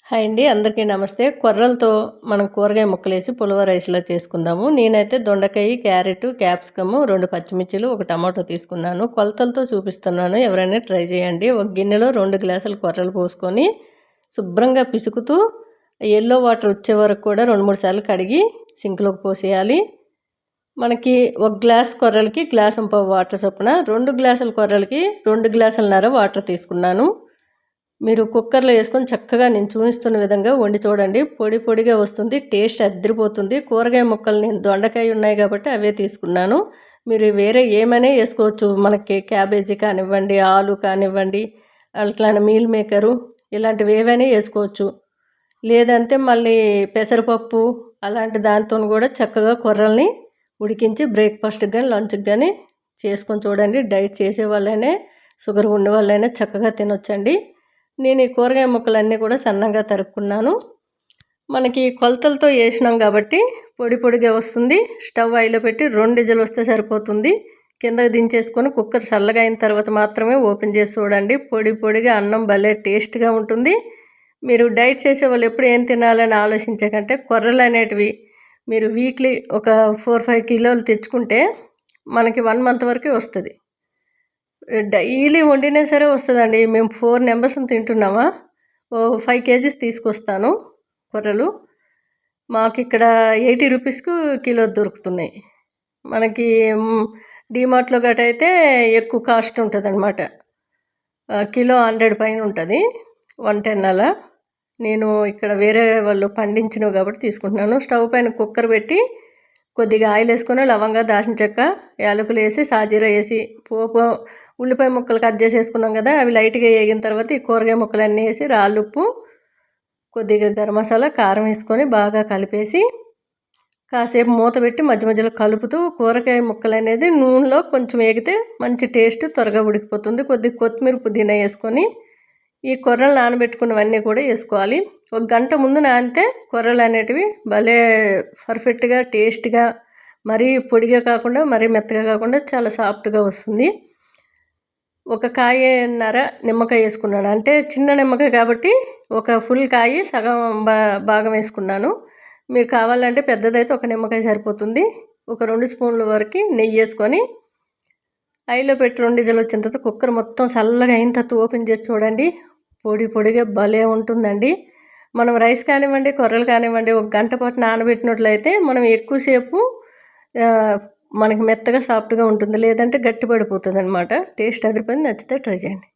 Hi అండి, అందరికీ నమస్తే. కొర్రలతో మనం కూరగాయ ముక్కలేసి పులవ రైస్లా చేసుకుందాము. నేనైతే దొండకాయ, క్యారెట్, క్యాప్సికము, 2 పచ్చిమిర్చిలు, 1 టమాటో తీసుకున్నాను. కొలతలతో చూపిస్తున్నాను, ఎవరైనా ట్రై చేయండి. ఒక గిన్నెలో 2 గ్లాసులు కొర్రలు పోసుకొని శుభ్రంగా పిసుకుతూ ఎల్లో వాటర్ వచ్చే వరకు కూడా 2-3 సార్లు కడిగి సింక్లోకి పోసేయాలి. మనకి 1 గ్లాస్ కొర్రలకి గ్లాసు వాటర్ చొప్పున 2 గ్లాసుల కొర్రలకి 2 గ్లాసులన్నర వాటర్ తీసుకున్నాను. మీరు కుక్కర్లో వేసుకొని చక్కగా నేను చూపిస్తున్న విధంగా వండి చూడండి. పొడి పొడిగా వస్తుంది, టేస్ట్ అద్దరిపోతుంది. కూరగాయ ముక్కలు నేను దొండకాయ ఉన్నాయి కాబట్టి అవే తీసుకున్నాను. మీరు వేరే ఏమైనా వేసుకోవచ్చు, మనకి క్యాబేజీ కానివ్వండి, ఆలు కానివ్వండి, అట్లానే మీల్ మేకరు ఇలాంటివి ఏవైనా వేసుకోవచ్చు. లేదంటే మళ్ళీ పెసరపప్పు అలాంటి దాంతో కూడా చక్కగా కొర్రల్ని ఉడికించి బ్రేక్ఫాస్ట్కి కానీ లంచ్కి కానీ చేసుకొని చూడండి. డైట్ చేసే వాళ్ళైనా షుగర్ ఉన్న వాళ్ళైనా చక్కగా తినొచ్చండి. నేను ఈ కూరగాయ ముక్కలన్నీ కూడా సన్నగా తరుక్కున్నాను. మనకి కొలతలతో వేసినాం కాబట్టి పొడి పొడిగా వస్తుంది. స్టవ్ ఆయిల్లో పెట్టి 2 విజిల్ వస్తే సరిపోతుంది. కిందకి దించేసుకొని కుక్కర్ చల్లగా అయిన తర్వాత మాత్రమే ఓపెన్ చేసి చూడండి. పొడి పొడిగా అన్నం భలే టేస్ట్గా ఉంటుంది. మీరు డైట్ చేసే వాళ్ళు ఎప్పుడు ఏం తినాలని ఆలోచించకంటే కొర్రలు అనేటివి మీరు వీక్లీ ఒక 4-5 కిలోలు తెచ్చుకుంటే మనకి 1 మంత్ వరకు వస్తుంది. డైలీ వండినా సరే వస్తుందండి. మేము 4 మెంబర్స్ని తింటున్నామా, 5 కేజీస్ తీసుకొస్తాను కొర్రలు. మాకు ఇక్కడ 80 రూపీస్కు కిలో దొరుకుతున్నాయి. మనకి డిమార్ట్లో గట్ట అయితే ఎక్కువ కాస్ట్ ఉంటుంది అనమాట. కిలో 100 పైన ఉంటుంది, 110 అలా. నేను ఇక్కడ వేరే వాళ్ళు పండించినవి కాబట్టి తీసుకుంటున్నాను. స్టవ్ పైన కుక్కర్ పెట్టి కొద్దిగా ఆయిల్ వేసుకొని లవంగా, దాల్చిన చెక్క, యాలకులు వేసి సాజీరా వేసి పోపు ఉల్లిపాయ ముక్కలు కట్ చేసేసుకున్నాం కదా, అవి లైట్గా వేగిన తర్వాత ఈ కూరగాయ ముక్కలు అన్నీ వేసి రాళ్ళుప్పు, కొద్దిగా గరం మసాలా, కారం వేసుకొని బాగా కలిపేసి కాసేపు మూత పెట్టి మధ్య మధ్యలో కలుపుతూ కూరగాయ ముక్కలు అనేది నూనెలో కొంచెం వేగితే మంచి టేస్ట్ త్వరగా ఉడికిపోతుంది. కొద్దిగా కొత్తిమీర, పుదీనా వేసుకొని ఈ కొర్రలు నానబెట్టుకున్నవన్నీ కూడా వేసుకోవాలి. 1 గంట ముందు నానితే కొర్రలు అనేటివి భలే పర్ఫెక్ట్గా టేస్ట్గా, మరీ పొడిగా కాకుండా మరీ మెత్తగా కాకుండా చాలా సాఫ్ట్గా వస్తుంది. 1 కాయన్నర నిమ్మకాయ వేసుకున్నాను, అంటే చిన్న నిమ్మకాయ కాబట్టి 1 ఫుల్ కాయ సగం భాగం వేసుకున్నాను. మీరు కావాలంటే పెద్దదైతే 1 నిమ్మకాయ సరిపోతుంది. 2 స్పూన్ల వరకు నెయ్యి వేసుకొని ఆయిల్లో పెట్టి 2 విజిల్ వచ్చిన తర్వాత కుక్కర్ మొత్తం చల్లగా అయిన తర్వాత ఓపెన్ చేసి చూడండి. పొడి పొడిగా భలే ఉంటుందండి. మనం రైస్ కానివ్వండి, కొర్రలు కానివ్వండి 1 గంట పాటు నానబెట్టినట్లయితే మనం ఎక్కువసేపు మనకి మెత్తగా సాఫ్ట్గా ఉంటుంది, లేదంటే గట్టి పడిపోతుంది అనమాట. టేస్ట్ అదిరిపోయింది. నచ్చితే ట్రై చేయండి.